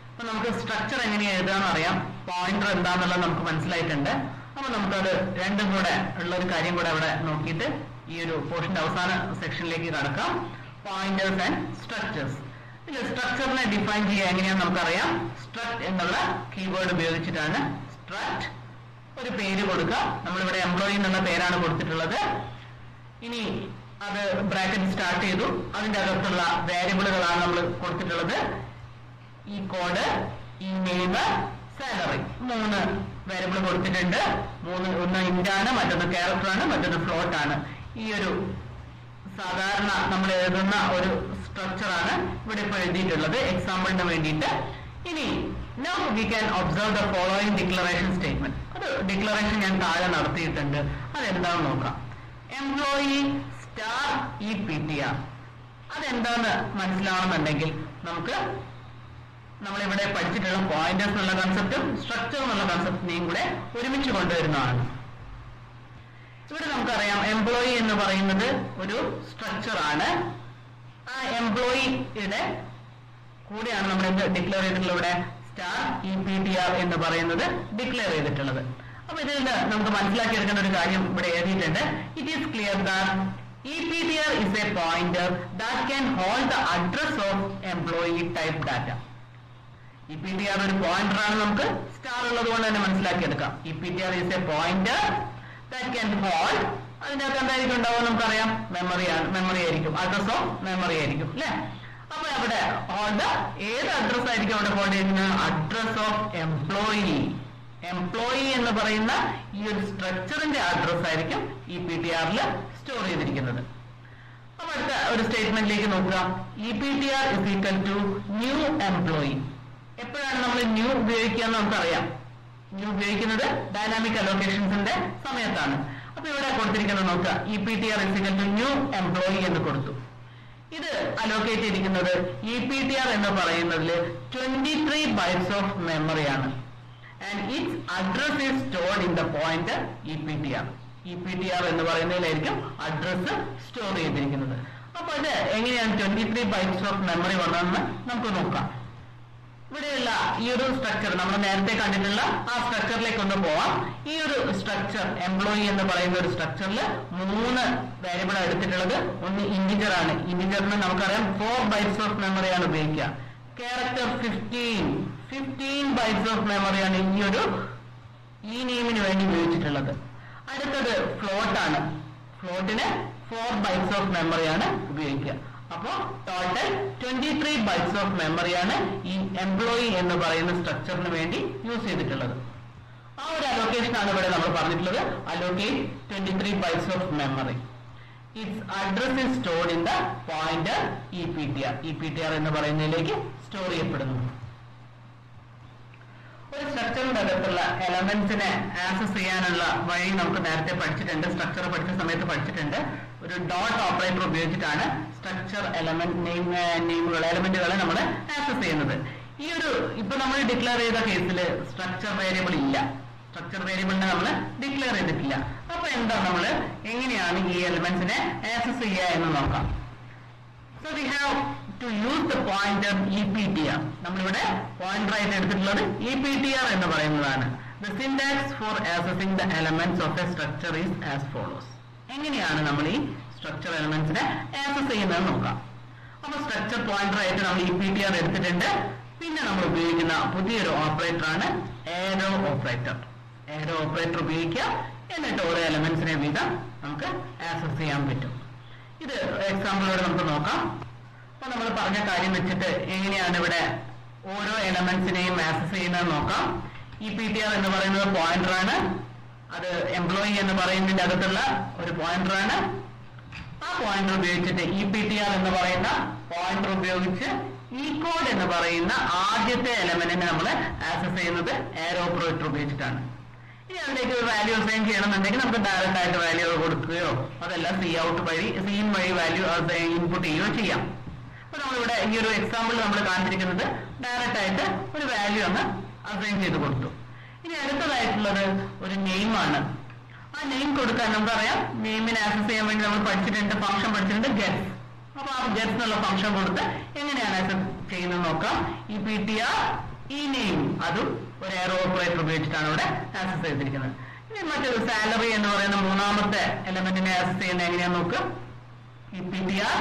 അപ്പൊ നമുക്ക് സ്ട്രക്ചർ എങ്ങനെയാ എഴുതാന്ന് അറിയാം, പോയിന്റർ എന്താന്നുള്ളത് നമുക്ക് മനസ്സിലായിട്ടുണ്ട്. അപ്പൊ നമുക്കത് രണ്ടും കൂടെ ഉള്ള ഒരു കാര്യം കൂടെ അവിടെ നോക്കിയിട്ട് ഈ ഒരു പോർഷന്റെ അവസാന സെക്ഷനിലേക്ക് കടക്കാം. Pointers and structures. ഇതിൽ സ്ട്രക്ചറിനെ ഡിഫൈൻ ചെയ്യുക എങ്ങനെയാണെന്ന് നമുക്കറിയാം. സ്ട്രക്ട് എന്നുള്ള കീവേഡ് ഉപയോഗിച്ചിട്ടാണ്. സ്ട്രക്ട് ഒരു പേര് കൊടുക്കുക. നമ്മളിവിടെ എംപ്ലോയി എന്നുള്ള പേരാണ് കൊടുത്തിട്ടുള്ളത്. ഇനി അത് ബ്രാക്കറ്റ് സ്റ്റാർട്ട് ചെയ്തു. അതിന്റെ അകത്തുള്ള വേരിയബിളുകളാണ് നമ്മൾ കൊടുത്തിട്ടുള്ളത്. ഈ കോഡ്, ഈ നെയിം, സാലറി, 3 വേരിയബിൾ കൊടുത്തിട്ടുണ്ട്. ഒന്ന് ഇന്റ് ആണ്, മറ്റൊന്ന് ക്യാരക്ടർ ആണ്, മറ്റൊന്ന് ഫ്ലോട്ട് ആണ്. ഈ ഒരു സാധാരണ നമ്മൾ എഴുതുന്ന ഒരു സ്ട്രക്ചറാണ് ഇവിടെ ഇപ്പോൾ എഴുതിയിട്ടുള്ളത് എക്സാമ്പിളിന് വേണ്ടിയിട്ട്. ഇനി now we can observe the following declaration statement. അത് ഡിക്ലറേഷൻ ഞാൻ താഴെ നടത്തിയിട്ടുണ്ട്. അതെന്താണെന്ന് നോക്കാം. Employee star EPTR. അതെന്താന്ന് മനസ്സിലാവണമെന്നുണ്ടെങ്കിൽ നമുക്ക് നമ്മളിവിടെ പഠിച്ചിട്ടുള്ള പോയിന്റേഴ്സ് എന്നുള്ള കൺസെപ്റ്റും സ്ട്രക്ചർ എന്നുള്ള കൺസെപ്റ്റിനെയും കൂടെ ഒരുമിച്ച് കൊണ്ടുവരുന്നതാണ്. ഇവിടെ നമുക്കറിയാം എംപ്ലോയി എന്ന് പറയുന്നത് ഒരു സ്ട്രക്ചർ ആണ്. ആ എംപ്ലോയിയുടെ കൂടെയാണ് നമ്മൾ എന്ത് ഡിക്ലെയർ ചെയ്തിട്ടുള്ളത്? ഇവിടെ സ്റ്റാർ EPTR എന്ന് പറയുന്നത് ഡിക്ലെയർ ചെയ്തിട്ടുള്ളത്. അപ്പൊ ഇതിൽ നിന്ന് നമുക്ക് മനസ്സിലാക്കിയെടുക്കേണ്ട ഒരു കാര്യം ഇവിടെ എഴുതിയിട്ടുണ്ട്. It is clear that EPTR is a pointer that can hold the address of employee type data. EPTR ഒരു പോയിന്റർ ആണ്. നമുക്ക് സ്റ്റാർ ഉള്ളത് കൊണ്ട് തന്നെ മനസ്സിലാക്കിയെടുക്കാം. EPTR is a pointer that can hold. അതിനകത്ത് എന്തായിരിക്കും ഉണ്ടാവും നമുക്കറിയാം, മെമ്മറി ആയിരിക്കും, അഡ്രസ് ഓഫ് മെമ്മറി ആയിരിക്കും അല്ലെ. അപ്പൊ അവിടെ ഹോൾഡ് ഏത് അഡ്രസ് ആയിരിക്കും അവിടെ ഹോൾഡ് ചെയ്യുന്നത്? Address of employee. എംപ്ലോയി എന്ന് പറയുന്ന ഈ ഒരു സ്ട്രക്ചറിന്റെ അഡ്രസ് ആയിരിക്കും EPTRൽ സ്റ്റോർ ചെയ്തിരിക്കുന്നത്. അപ്പൊ അടുത്ത ഒരു സ്റ്റേറ്റ്മെന്റിലേക്ക് നോക്കുക. EPTR is equal to new employee. എപ്പോഴാണ് നമ്മൾ ന്യൂ ഉപയോഗിക്കുക എന്ന് നമുക്കറിയാം. ന്യൂ ഉപയോഗിക്കുന്നത് ഡൈനാമിക് അലോക്കേഷൻസിന്റെ സമയത്താണ്. അപ്പൊ ഇവിടെ കൊടുത്തിരിക്കുന്നത് നോക്കുക. EPTR is equal to new employee എന്ന് കൊടുത്തു. ഇത് അലോക്കേറ്റ് ചെയ്തിരിക്കുന്നത് EPTR എന്ന് പറയുന്നതിൽ 23 bytes ഓഫ് മെമ്മറിയാണ്. And its address is stored in the point EPTR. EPTR എന്ന് പറയുന്നതിലായിരിക്കും അഡ്രസ് സ്റ്റോർ ചെയ്തിരിക്കുന്നത്. അപ്പൊ ഇത് എങ്ങനെയാണ് 23 bytes ഓഫ് മെമ്മറി വന്നതെന്ന് നമുക്ക് നോക്കാം. ഇവിടെയുള്ള ഈ ഒരു സ്ട്രക്ചർ നമ്മൾ നേരത്തെ കണ്ടിട്ടുള്ള ആ സ്ട്രക്ചറിലേക്ക് ഒന്ന് പോവാം. ഈ ഒരു സ്ട്രക്ചർ എംപ്ലോയി എന്ന് പറയുന്ന ഒരു സ്ട്രക്ചറിൽ 3 വേരിയബിൾ എടുത്തിട്ടുള്ളത്. ഒന്ന് ഇന്റിജർ ആണ്. ഇന്റിജറിന് നമുക്കറിയാം 4 bytes ഓഫ് മെമ്മറിയാണ് ഉപയോഗിക്കുക. ക്യാരക്ടർ 15 bytes ഓഫ് മെമ്മറിയാണ് ഈ നെയിമിന് വേണ്ടി ഉപയോഗിച്ചിട്ടുള്ളത്. അടുത്തത് ഫ്ലോട്ട് ആണ്. ഫ്ലോട്ടിന് 4 bytes ഓഫ് മെമ്മറിയാണ് ഉപയോഗിക്കുക. അപ്പോൾ ടോട്ടൽ 23 bytes ഓഫ് മെമ്മറിയാണ് ഈ എംപ്ലോയി എന്ന് പറയുന്ന സ്ട്രക്ചറിന് വേണ്ടി യൂസ് ചെയ്തിട്ടുള്ളത്. ആ ഒരു അലോക്കേഷൻ ആണ് ഇവിടെ നമ്മൾ പറഞ്ഞിട്ടുള്ളത്. Allocate 23 bytes of memory. It's address is stored in the pointer EPTR. EPTR എന്ന് പറയുന്നതിലേക്ക് സ്റ്റോർ ചെയ്യപ്പെടുന്നു. ഒരു സ്ട്രക്ചറിന്റെ അകത്തുള്ള എലമെന്റ്സിനെ ആക്സസ് ചെയ്യാനുള്ള വഴി നമുക്ക് നേരത്തെ പഠിച്ചിട്ടുണ്ട്. സ്ട്രക്ചർ പഠിച്ച സമയത്ത് പഠിച്ചിട്ടുണ്ട്. ഒരു ഡോട്ട് ഓപ്പറേറ്റർ ഉപയോഗിച്ചിട്ടാണ് സ്ട്രക്ചർ എലമെന്റുകളെ നമ്മൾ ആക്സസ് ചെയ്യുന്നത്. ഈ ഒരു ഇപ്പൊ നമ്മൾ ഡിക്ലെയർ ചെയ്ത കേസിൽ സ്ട്രക്ചർ വേരിയബിൾ ഇല്ല. സ്ട്രക്ചർ വേരിയബിളിനെ നമ്മൾ ഡിക്ലെയർ ചെയ്തിട്ടില്ല. അപ്പൊ എന്താ നമ്മൾ എങ്ങനെയാണ് ഈ എലമെന്റ്സിനെ ആക്സസ് ചെയ്യുക എന്ന് നോക്കാം. So we have to use the pointer EPTR. നമ്മളിവിടെ പോയിന്റർ ആയിട്ട് എടുത്തിട്ടുള്ളത് EPTR എന്ന് പറയുന്നതാണ്. The syntax for accessing the elements of a structure is as follows. എങ്ങനെയാണ് നമ്മൾ ഈ സ്ട്രക്ചർ എലമെന്റ്സിനെ ആക്സസ് ചെയ്യുന്നത് നോക്കാം. അപ്പൊ സ്ട്രക്ചർ പോയിന്റർ ആയിട്ട് നമ്മൾ EPTR എടുത്തിട്ടുണ്ട്. പിന്നെ നമ്മൾ ഉപയോഗിക്കുന്ന പുതിയൊരു ഓപ്പറേറ്റർ ആണ് ഏരോ ഓപ്പറേറ്റർ. ഏരോ ഓപ്പറേറ്റർ ഉപയോഗിക്കുക. എന്നിട്ട് ഓരോ എലമെന്റ്സിനെ വീതം നമുക്ക് ആക്സസ് ചെയ്യാൻ പറ്റും. ഇത് എക്സാമ്പിളോടെ നമുക്ക് നോക്കാം. അപ്പൊ നമ്മൾ പറഞ്ഞ കാര്യം വെച്ചിട്ട് എങ്ങനെയാണ് ഇവിടെ ഓരോ എലമെന്റ്സിനെയും ആക്സസ് ചെയ്യുന്നത് നോക്കാം. EPTR എന്ന് പറയുന്നത് പോയിന്റർ ആണ്. അത് എംപ്ലോയി എന്ന് പറയുന്നതിന്റെ അകത്തുള്ള ഒരു പോയിന്റർ ആണ്. ആ പോയിന്റർ ഉപയോഗിച്ചിട്ട് EPTR എന്ന് പറയുന്ന പോയിന്റർ ഉപയോഗിച്ച് കോഡ് എന്ന് പറയുന്ന ആദ്യത്തെ എലമെന്റിനെ നമ്മൾ ആക്സസ് ചെയ്യുന്നത് ഏരോ ഓപ്പറേറ്റർ ഉപയോഗിച്ചിട്ടാണ്. ഇനി അതിലേക്ക് ഒരു വാല്യൂ അസൈൻ ചെയ്യണമെന്നുണ്ടെങ്കിൽ നമുക്ക് ഡയറക്റ്റ് ആയിട്ട് വാല്യൂ കൊടുക്കുകയോ അതല്ല COUT വഴി സീൻ വഴി വാല്യൂ ഇൻപുട്ട് ചെയ്യുകയോ ചെയ്യാം. അപ്പൊ നമ്മളിവിടെ ഈ ഒരു എക്സാമ്പിൾ നമ്മൾ കാണിച്ചിരിക്കുന്നത് ഡയറക്റ്റ് ആയിട്ട് ഒരു വാല്യൂ അങ്ങ് അസൈൻ ചെയ്ത് കൊടുത്തു. ഇനി അടുത്തതായിട്ടുള്ളത് ഒരു നെയിം ആണ്. ആ നെയിം കൊടുക്കാൻ നമുക്കറിയാം നെയിമിനെ ആക്സസ് ചെയ്യാൻ വേണ്ടി നമ്മൾ പഠിച്ചിട്ടുണ്ട്, ഫംഗ്ഷൻ പഠിച്ചിട്ടുണ്ട് ഗെറ്റ്സ്. അപ്പൊ ആ ഗെറ്റ്സ് എന്നുള്ള ഫംഗ്ഷൻ കൊടുത്ത് എങ്ങനെയാണ് ആക്സസ് ചെയ്യുന്നത് നോക്കാം. EPTR ഈ നെയിം അതും ഒരു ഏറോ ഓപ്പറേറ്റർ ഉപയോഗിച്ചിട്ടാണ് ഇവിടെ ആക്സസ് ചെയ്തിരിക്കുന്നത്. ഇനി മറ്റൊരു സാലറി എന്ന് പറയുന്ന മൂന്നാമത്തെ എലമെന്റിനെ ആക്സസ് ചെയ്യുന്നത് എങ്ങനെയാന്ന് നോക്കുക. EPTR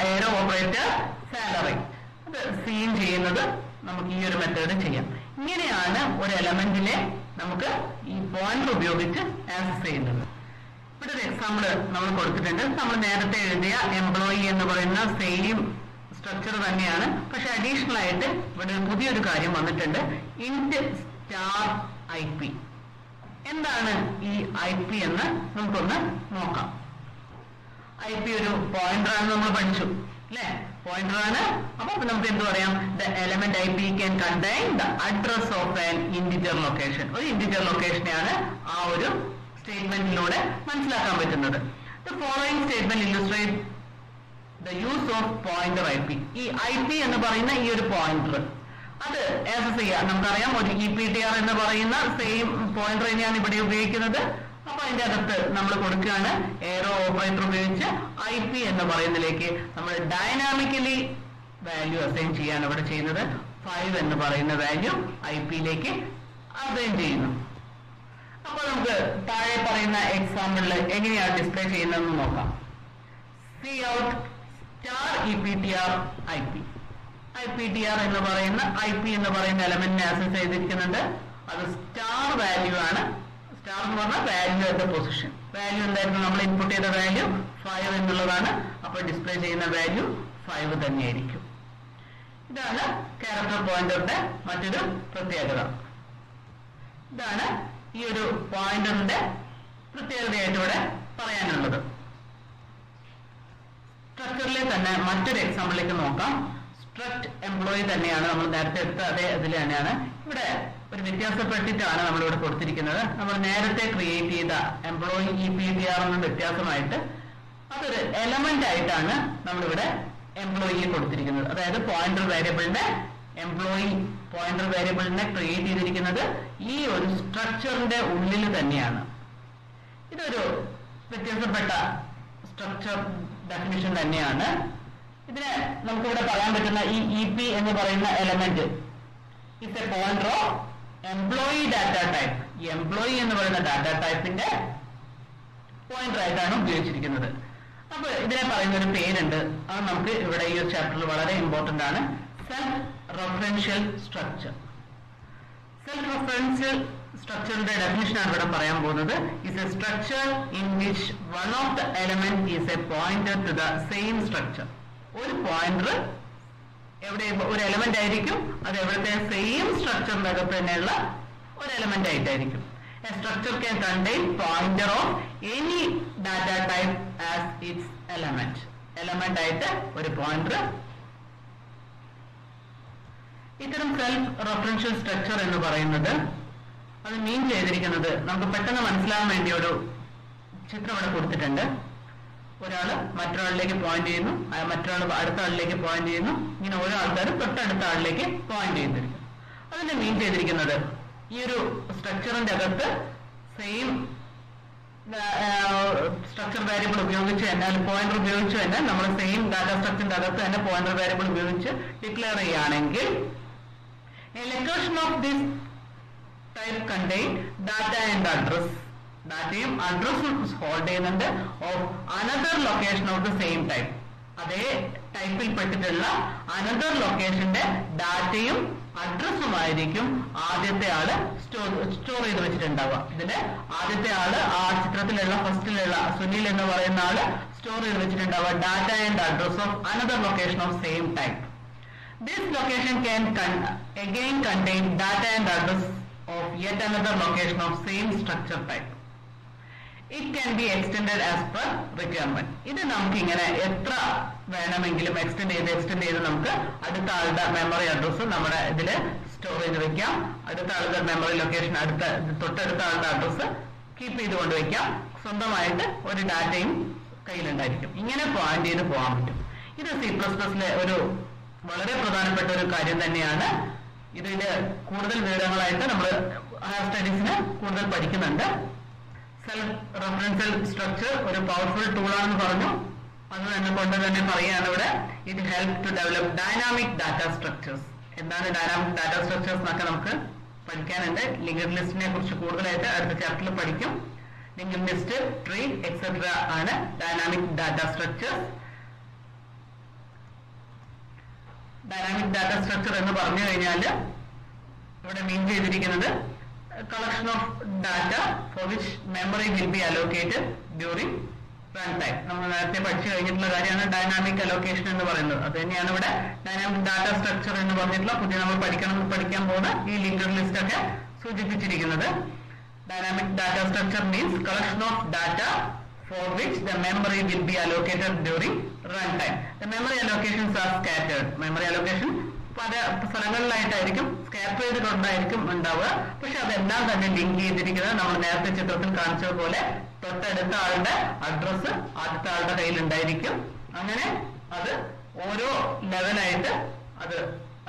ഏറോ ഓപ്പറേറ്റർ സാലറി അത് സീൻ ചെയ്യുന്നത് നമുക്ക് ഈ ഒരു മെത്തേഡ് ചെയ്യാം. ഇങ്ങനെയാണ് ഒരു എലമെന്റിനെ നമുക്ക് ഈ പോയിന്റർ ഉപയോഗിച്ച് ആക്സസ് ചെയ്യുന്നത്. ഇവിടെ ഒരു എക്സാമ്പിൾ നമ്മൾ കൊടുത്തിട്ടുണ്ട്. നമ്മൾ നേരത്തെ എഴുതിയ എംപ്ലോയി എന്ന് പറയുന്ന സെയിം സ്ട്രക്ചർ തന്നെയാണ്. പക്ഷെ അഡീഷണൽ ആയിട്ട് ഇവിടെ പുതിയൊരു കാര്യം വന്നിട്ടുണ്ട്. Int star IP. എന്താണ് ഈ IP എന്ന് നമുക്കൊന്ന് നോക്കാം. IP ഒരു പോയിന്റർ ആണ് നമ്മൾ പഠിച്ചു അല്ലെ. പോയിന്റർ ആണ്. അപ്പൊ നമുക്ക് എന്ത് പറയാം, the element IP can contain the address of an integer location. ഒരു ഇന്റിജർ ലൊക്കേഷനെയാണ് ആ ഒരു സ്റ്റേറ്റ്മെന്റിലൂടെ മനസ്സിലാക്കാൻ പറ്റുന്നത്. The following statement illustrates the use of pointer IP. ഈ IP എന്ന് പറയുന്ന ഈ ഒരു പോയിന്റർ അത് ആക്സസ് ചെയ്യാം. നമുക്കറിയാം ഒരു EPTR എന്ന് പറയുന്ന സെയിം പോയിന്റർ തന്നെയാണ് ഇവിടെ ഉപയോഗിക്കുന്നത്. അപ്പൊ അതിന്റെ അകത്ത് നമ്മൾ കൊടുക്കുകയാണ് ഏറോ ഓപ്പറേറ്റർ ഉപയോഗിച്ച് IP എന്ന് പറയുന്നതിലേക്ക് നമ്മൾ ഡൈനാമിക്കലി വാല്യൂ അസൈൻ ചെയ്യാണ് ഇവിടെ ചെയ്യുന്നത്. 5 എന്ന് പറയുന്ന വാല്യൂ IP-ലേക്ക് അസൈൻ ചെയ്യുന്നു. അപ്പൊ നമുക്ക് താഴെ പറയുന്ന എക്സാമ്പിളിൽ എങ്ങനെയാണ് ഡിസ്പ്ലേ ചെയ്യുന്നതെന്ന് നോക്കാം. COUT star EPTR IP. IPTR എന്ന് പറയുന്ന IP എന്ന് പറയുന്ന എലമെന്റിനെ ആക്സസ് ചെയ്തിരിക്കുന്നുണ്ട്. അത് സ്റ്റാർ വാല്യൂ ആണ്. സ്റ്റാർ എന്ന് പറഞ്ഞാൽ value at the position. Value എന്തായിരുന്നു, നമ്മൾ ഇൻപുട്ട് ചെയ്ത വാല്യൂ 5 എന്നുള്ളതാണ്. അപ്പോൾ ഡിസ്പ്ലേ ചെയ്യുന്ന വാല്യൂ 5 തന്നെയായിരിക്കും. ഇതാണ് ക്യാരക്ടർ പോയിന്ററിന്റെ മറ്റൊരു പ്രത്യേകത. ഇതാണ് ഈ ഒരു പോയിന്ററിന്റെ പ്രത്യേകതയായിട്ട് ഇവിടെ പറയാനുള്ളത്. സ്ട്രക്ചറിലെ തന്നെ മറ്റൊരു എക്സാമ്പിളിലേക്ക് നോക്കാം. സ്ട്രക്ട് എംപ്ലോയി തന്നെയാണ് നമ്മൾ നേരത്തെ എടുത്ത അതേ ഇതിൽ തന്നെയാണ്. ഇവിടെ ഒരു വ്യത്യാസപ്പെട്ടിട്ടാണ് നമ്മളിവിടെ കൊടുത്തിരിക്കുന്നത്. നമ്മൾ നേരത്തെ ക്രിയേറ്റ് ചെയ്ത എംപ്ലോയി EPTR എന്ന വ്യത്യാസമായിട്ട് അതൊരു എലമെന്റ് ആയിട്ടാണ് നമ്മളിവിടെ എംപ്ലോയിയെ കൊടുത്തിരിക്കുന്നത്. അതായത് പോയിന്റർ വേരിയബിളിന്റെ പോയിന്റർ വേരിയബിളിനെ ക്രിയേറ്റ് ചെയ്തിരിക്കുന്നത് ഈ ഒരു സ്ട്രക്ചറിന്റെ ഉള്ളിൽ തന്നെയാണ്. ഇതൊരു വ്യത്യാസപ്പെട്ട സ്ട്രക്ചർ ഡെഫിനിഷൻ തന്നെയാണ്. ഇതിനെ നമുക്കിവിടെ പറയാൻ പറ്റുന്ന ഈ EP എന്ന് പറയുന്ന element is A pointer of employee data type. ഈ എംപ്ലോയി എന്ന് പറയുന്ന ഡാറ്റ ടൈപ്പിന്റെ പോയിന്റർ ആയിട്ടാണ് ഉപയോഗിച്ചിരിക്കുന്നത്. അപ്പൊ ഇതിനെ പറയുന്ന ഒരു പേരുണ്ട്, അത് നമുക്ക് ഇവിടെ ഈ ഒരു ചാപ്റ്ററിൽ വളരെ ഇമ്പോർട്ടന്റ് ആണ്. Self referential structure. Self referential സ്ട്രക്ചറിന്റെ ഡെഫിനിഷൻ ആണ് ഇവിടെ പറയാൻ പോകുന്നത്. Is a structure in which one of the element is a pointer to the same structure. ഒരു പോയിന്റർ എവിടെ ഒരു എലമെന്റ് ആയിരിക്കും, അത് എവിടുത്തെ സെയിം സ്ട്രക്ചറിന്റെ അകത്ത് തന്നെയുള്ള ഒരു എലമെന്റ് ആയിട്ടായിരിക്കും. A structure can contain pointer of any data type as its element. Element ആയിട്ട് ഒരു പോയിന്റർ. ഇത്തരം സെൽഫ് റെഫറൻഷ്യൽ സ്ട്രക്ചർ എന്ന് പറയുന്നത് അത് മീൻ ചെയ്തിരിക്കുന്നത് നമുക്ക് പെട്ടെന്ന് മനസ്സിലാകാൻ വേണ്ടി ഒരു ചിത്രം ഇവിടെ കൊടുത്തിട്ടുണ്ട്. ഒരാള് മറ്റൊരാളിലേക്ക് പോയിന്റ് ചെയ്യുന്നു, മറ്റൊരാൾ അടുത്ത ആളിലേക്ക് പോയിന്റ് ചെയ്യുന്നു, ഇങ്ങനെ ഓരോ ആൾക്കാരും തൊട്ടടുത്ത ആളിലേക്ക് പോയിന്റ് ചെയ്തിരിക്കും. അതിന്റെ മീൻ ചെയ്തിരിക്കുന്നത് ഈ ഒരു സ്ട്രക്ചറിന്റെ അകത്ത് സെയിം സ്ട്രക്ചർ വേരിയബിൾ ഉപയോഗിച്ച് തന്നെ, പോയിന്റർ ഉപയോഗിച്ച് തന്നെ നമ്മൾ സെയിം ഡാറ്റ സ്ട്രക്ചറിന്റെ അകത്ത് തന്നെ പോയിന്റർ വേരിയബിൾ ഉപയോഗിച്ച് ഡിക്ലെയർ ചെയ്യുകയാണെങ്കിൽ a location of this type contain data and address. ഡാറ്റയും അഡ്രസ്സും ഹോൾഡ് ചെയ്യുന്നുണ്ട് of another location of the same type. അതേ ടൈപ്പിൽ പെട്ടിട്ടുള്ള അനദർ ലൊക്കേഷന്റെ ഡാറ്റയും അഡ്രസ്സുമായിരിക്കും ആദ്യത്തെ ആള് സ്റ്റോർ ചെയ്ത് വെച്ചിട്ടുണ്ടാവുക. ഇതിന്റെ ആദ്യത്തെ ആള് ആ ചിത്രത്തിലുള്ള ഫസ്റ്റിലുള്ള സുനിൽ എന്ന് പറയുന്ന ആള് സ്റ്റോർ ചെയ്ത് വെച്ചിട്ടുണ്ടാവുക data and address of another location of same type. This location can again contain data and address of yet another location of same structure type. It can be extended as per requirement. ഇത് നമുക്ക് ഇങ്ങനെ എത്ര വേണമെങ്കിലും extend ചെയ്ത് നമുക്ക് അടുത്ത ആളുടെ memory address നമ്മുടെ ഇതിൽ സ്റ്റോർ ചെയ്ത് വെക്കാം. അടുത്ത ആളുടെ മെമ്മറി ലൊക്കേഷൻ തൊട്ടടുത്ത ആളുടെ അഡ്രസ്സ് കീപ്പ് ചെയ്തുകൊണ്ട് വെക്കാം. സ്വന്തമായിട്ട് ഒരു ഡാറ്റയും കയ്യിലുണ്ടായിരിക്കും. ഇങ്ങനെ പോയിന്റ് ചെയ്ത് പോകാൻ പറ്റും. ഇത് C++ലെ ഒരു വളരെ പ്രധാനപ്പെട്ട ഒരു കാര്യം തന്നെയാണ്. ഇതിന്റെ കൂടുതൽ വിവരങ്ങളായിട്ട് നമ്മൾ ഹയർ സ്റ്റഡീസിന് കൂടുതൽ പഠിക്കുന്നുണ്ട്. സെൽഫ് റെഫറൻഷ്യൽ സ്ട്രക്ചർ ഒരു പവർഫുൾ ടൂളാണെന്ന് പറഞ്ഞു. അത് തന്നെ കൊണ്ട് തന്നെ പറയുകയാണ് ഇവിടെ it help to develop dynamic data structures. എന്താണ് ഡൈനാമിക് ഡാറ്റ സ്ട്രക്ചേഴ്സ് എന്നൊക്കെ നമുക്ക് പഠിക്കാനുണ്ട്. ലിങ്ക്ഡ് ലിസ്റ്റിനെ കുറിച്ച് കൂടുതലായിട്ട് അടുത്ത ചാപ്റ്ററിൽ പഠിക്കും. ലിങ്ക്ഡ് ലിസ്റ്റ്, ട്രീ എക്സെട്ര ആണ് dynamic data structures. Dynamic data structure എന്ന് പറഞ്ഞു കഴിഞ്ഞാൽ ഇവിടെ മീൻ ചെയ്തിരിക്കുന്നത് collection of data for which memory will be allocated during run time. നമ്മൾ നേരത്തെ പഠിച്ചു കഴിഞ്ഞിട്ടുള്ള കാര്യമാണ് ഡൈനാമിക് അലോക്കേഷൻ എന്ന് പറയുന്നത്. അത് തന്നെയാണ് ഇവിടെ ഡൈനാമിക് ഡാറ്റ സ്ട്രക്ചർ എന്ന് പറഞ്ഞിട്ടുള്ള പുതിയ നമ്മൾ പഠിക്കാൻ പോകുന്ന ഈ ലിങ്ക്ഡ് ലിസ്റ്റ് ഒക്കെ സൂചിപ്പിച്ചിരിക്കുന്നത്. Dynamic data structure means collection of data for which the memory will be allocated during run time. The memory allocations are scattered. Memory allocation പല സ്ഥലങ്ങളിലായിട്ടായിരിക്കും സ്കാറ്റർ ചെയ്തിട്ടുണ്ടായിരിക്കും ഉണ്ടാവുക. പക്ഷെ അതെല്ലാം തന്നെ ലിങ്ക് ചെയ്തിരിക്കുന്നത് നമ്മൾ നേരത്തെ ചിത്രത്തിൽ കാണിച്ചതുപോലെ തൊട്ടടുത്ത ആളുടെ അഡ്രസ്സ് ആദ്യത്തെ ആളുടെ കയ്യിൽ ഉണ്ടായിരിക്കും. അങ്ങനെ അത് ഓരോ ലെവലായിട്ട് അത്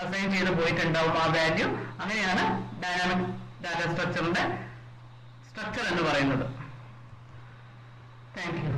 അസൈൻ ചെയ്ത് പോയിട്ടുണ്ടാവും ആ വാല്യൂ. അങ്ങനെയാണ് ഡൈനാമിക് ഡാറ്റ സ്ട്രക്ചറിന്റെ സ്ട്രക്ചർ എന്ന് പറയുന്നത്. Thank you.